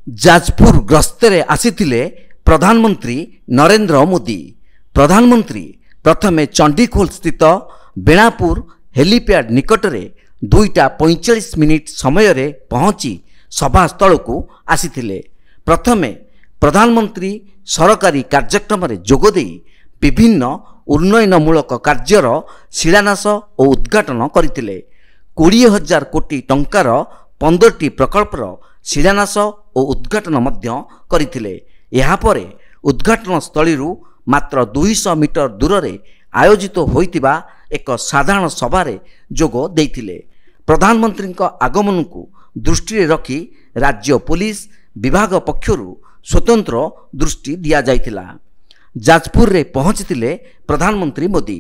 जाजपुर गस्ତରେ आसीथिले प्रधानमंत्री नरेंद्र मोदी। प्रधानमंत्री प्रथमे चंडीखोल स्थित बेणापुर हेलीपैड निकटरे 2:45 समय रे पहुंची सभास्थल को आसीथिले। प्रथमे प्रधानमंत्री सरकारी कार्यक्रम रे जोगदे विभिन्न उन्नयनमूलक कार्यर शिलान्यास और उद्घाटन करथिले। 20,000 कोटी टंकार 15टी प्रकल्पर शिलान्यास और उद्घाटन मध्य करथिले। यहाँ परे उद्घाटन स्थली मात्र 200 मीटर दूर रे आयोजित होइतिबा एक साधारण सभारे जोग देइथिले। प्रधानमंत्री आगमन को दृष्टि रखी राज्य पुलिस विभाग पक्षरु स्वतंत्र दृष्टि दिया जाइतिला। जाजपुर रे पहुंचतिले प्रधानमंत्री मोदी।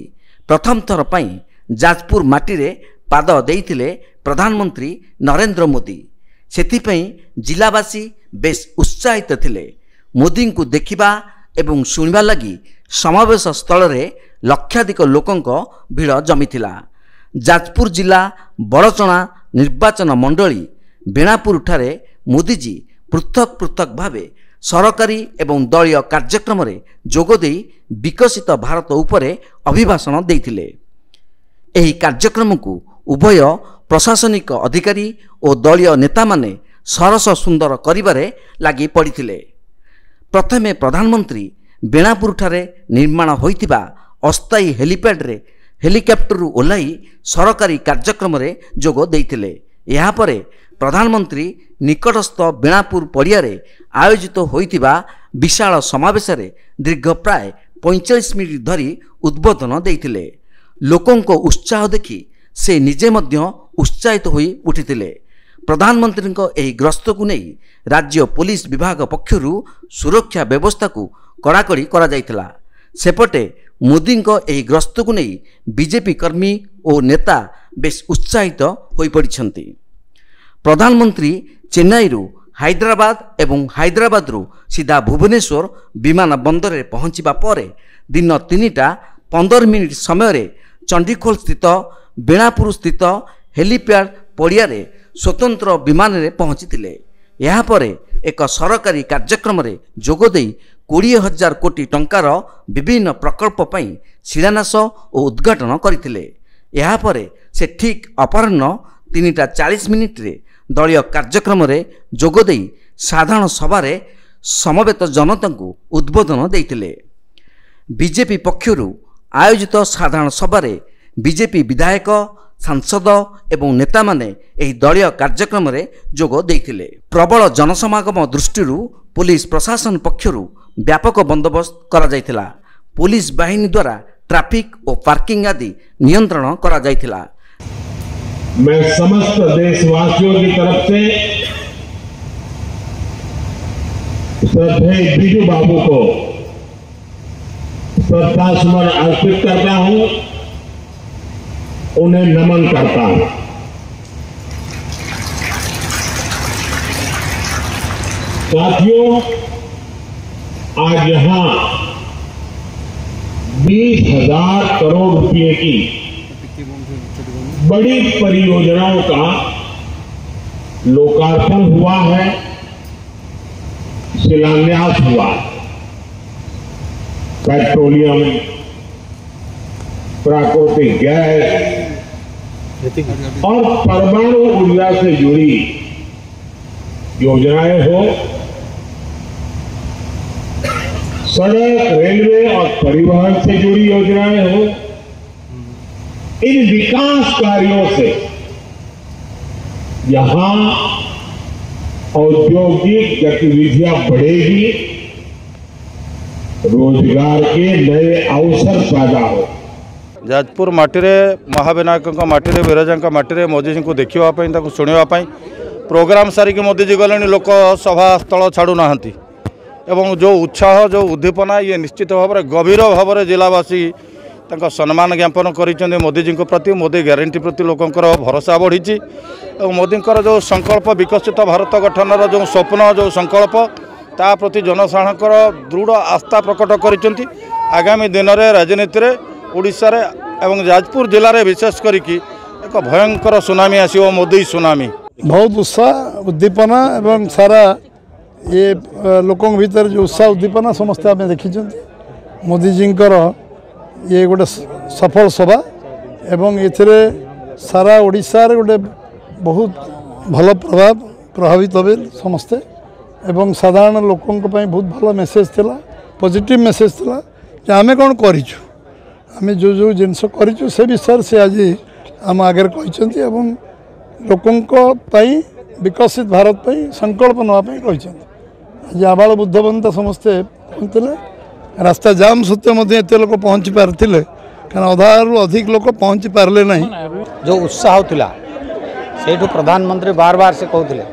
प्रथम थर पई जाजपुर माटी रे पाद देइतिले प्रधानमंत्री नरेंद्र मोदी। सेथिपई जिलावासी बेस उत्साहित थिले। मोदी को देखिबा एवं शुणिबा लगी समावेश स्थल रे लक्षाधिक लोकंक भीड़ जमीथिला। जाजपुर जिला बड़चणा निर्वाचन मंडली बेणापुर ठारे मोदीजी पृथक पृथक भावे सरकारी एवं दलीय कार्यक्रम रे जोगदे विकसित भारत उपरे अभिभाषण देइथिले। एही कार्यक्रम को उभय प्रशासनिक अधिकारी और दलीय नेता माने सरस सुंदर करिबारे लागि पड़िथिले। प्रथमे प्रधानमंत्री बेणापुर ठारे निर्माण होइतिबा अस्थायी हेलीपैड रे हेलिकॉप्टर ओह्लाई सरकारी कार्यक्रम रे जोग देइथिले। यहाँ परे प्रधानमंत्री निकटस्थ बेणापुर पड़िया रे आयोजित होइतिबा विशाल समावेश रे दीर्घ प्राय 45 मिनिट धरी उद्बोधन देइथिले। लोकंक उत्साह देखि से निजे मध्य उत्साहित होई उठिथिले। प्रधानमंत्री एही ग्रस्त को नहीं राज्य पुलिस विभाग पक्षरु सुरक्षा व्यवस्था को कड़ाकड़ी करा जाइथिला। सेपटे मोदी एही ग्रस्त को नहीं बीजेपी कर्मी और नेता बेस उत्साहित होई पड़िछंती। प्रधानमंत्री चेन्नई रु हैदराबाद एवं हैदराबाद रु सीधा भुवनेश्वर विमान बंदर रे पहुंचीबा परे दिन 3:15 समय रे चंडीखोल स्थित बेणापुर स्थित हेलीपैड पड़िया रे स्वतंत्र विमान रे पहुंचीथिले। यहाँ परे एक सरकारी कार्यक्रम रे जोगदे 20,000 कोटी टंकार विभिन्न प्रकल्प पई शिलान्यास और उद्घाटन करथिले। यहाँ परे से ठीक अपराह्न 3:40 रे दलीय कार्यक्रम रे जोगदे साधारण सभारे समवेत जनता को उद्बोधन देइथिले। बीजेपी पक्षरु आयोजित साधारण सभारे बीजेपी विधायक सांसद एवं नेता माने एही दलीय कार्यक्रम रे जोग देइथिले। प्रबल जनसमागम दृष्टि पुलिस प्रशासन पक्षरु व्यापक बंदोबस्त करा जाइथिला। पुलिस बाहिनी द्वारा ट्रैफिक और पार्किंग आदि नियंत्रण करा जाइथिला। मैं समस्त देशवासियों की तरफ से श्रद्धेय बीजू बाबू को श्रद्धासुमन अर्पित करता हूं, उन्हें नमन करता हूं। साथियों, आज यहां 20,000 करोड़ रुपए की बड़ी परियोजनाओं का लोकार्पण हुआ है, शिलान्यास हुआ। पेट्रोलियम, प्राकृतिक गैस और परमाणु ऊर्जा से जुड़ी योजनाएं हो, सड़क, रेलवे और परिवहन से जुड़ी योजनाएं हो, इन विकास कार्यों से यहां औद्योगिक गतिविधियां बढ़ेगी, रोजगार के नए अवसर पैदा हो। जाजपुर माटी महाविनायक माटी विरजा माटी मोदी जी को देखा शुणापी प्रोग्राम सारिक मोदीजी गले लोक सभा स्थल छाड़ू ना एवं जो उत्साह जो उद्दीपना ये निश्चित भाव में गभीर भाव में जिलावासी सम्मान ज्ञापन कर मोदीजी प्रति, मोदी ग्यारंटी प्रति लोकंर भरोसा बढ़ी और मोदींकर जो संकल्प विकसित भारत गठनर जो स्वप्न जो संकल्प ता प्रति जनसाधारणकर दृढ़ आस्था प्रकट कर आगामी दिन में राजनीति में ओडिशा रे एवं जाजपुर जिले में विशेष करिकी एक भयंकर सुनामी आसियो, मोदी सुनामी। बहुत उत्साह उद्दीपना एवं सारा ये लोकों भीतर जो उत्साह उद्दीपना समस्ते आम देखी मोदीजींकर ये गोटे सफल सभा एवं ये सारा ओडिशार गोटे बहुत भल प्रभाव प्रभावित हे समस्ते एवं साधारण लोकों बहुत भल मेसेज थिला पॉजिटिव मेसेज थिला कि आमे कौन करिछु आमे जो जो जिनस करिछु से विषय से आज आम आगे कहते एवं लोकों विकसित भारत पर संकल्प नापी कहते आज आबाल बुद्धवंत समस्ते पहुँचते रास्ता जाम सत्य एत लोक पहुँची पारे कारण अधारू अधिक लोक पहुँची पारे ना जो उत्साह थिला सेठू प्रधानमंत्री बार बार से कहते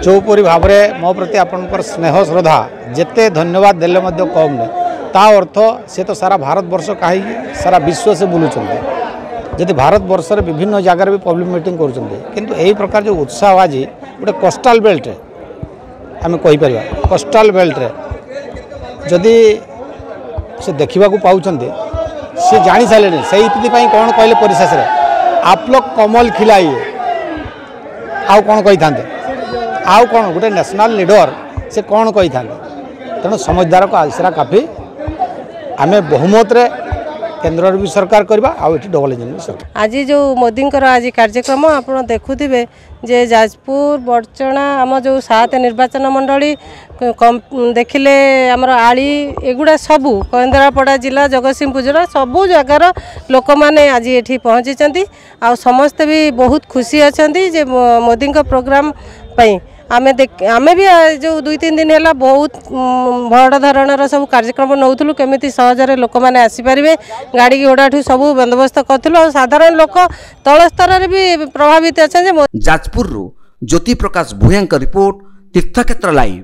जोपरी भाव में मो प्रति आपणकर स्नेह श्रद्धा जिते धन्यवाद देले मध्य कम ने ता अर्थ से तो सारा भारत वर्ष कहीं सारा विश्व से बुलूँ जदि भारत वर्ष रे विभिन्न जगार भी पब्लिक मीटिंग कर प्रकार जो उत्साह आज गोटे कोस्टाल बेल्ट आम कहीपर कोस्टाल बेल्ट रे जदि से देखा पाँच सी जानी सारे से कौन कहले परिशेष आप लोग कमल खिलाइए आउ कौन कही था आउ कौन गोटे नेशनल लीडर से कौन कही था तेणु समझदार को आलसरा काफी आम बहुमत रे केंद्र भी सरकार करवा आउ डबल इंजन भी सरकार आज जो मोदी आज कार्यक्रम आप देखुवे जे जाजपुर बड़चणा आम जो 7 निर्वाचन मंडली देखिले आमर आली एगुड़ा सबू केन्द्रापड़ा जिला जगतसिंहपुर जिला सबू जगार लोक मैंने आज ये पहुँची आ समस्ते भी बहुत खुशी अच्छा जे मोदी प्रोग्राम पाई आमे भी जो 2-3 दिन है बहुत बड़ धरणर सब कार्यक्रम नौलु केमी सहजरे लोक मैंने आसीपारे गाड़ी घोड़ा ठू सब बंदोबस्त करूँ साधारण लोक तल स्तर भी प्रभावित अच्छा। जाजपुर ज्योति प्रकाश भूया रिपोर्ट तीर्थक्षेत्र लाइव।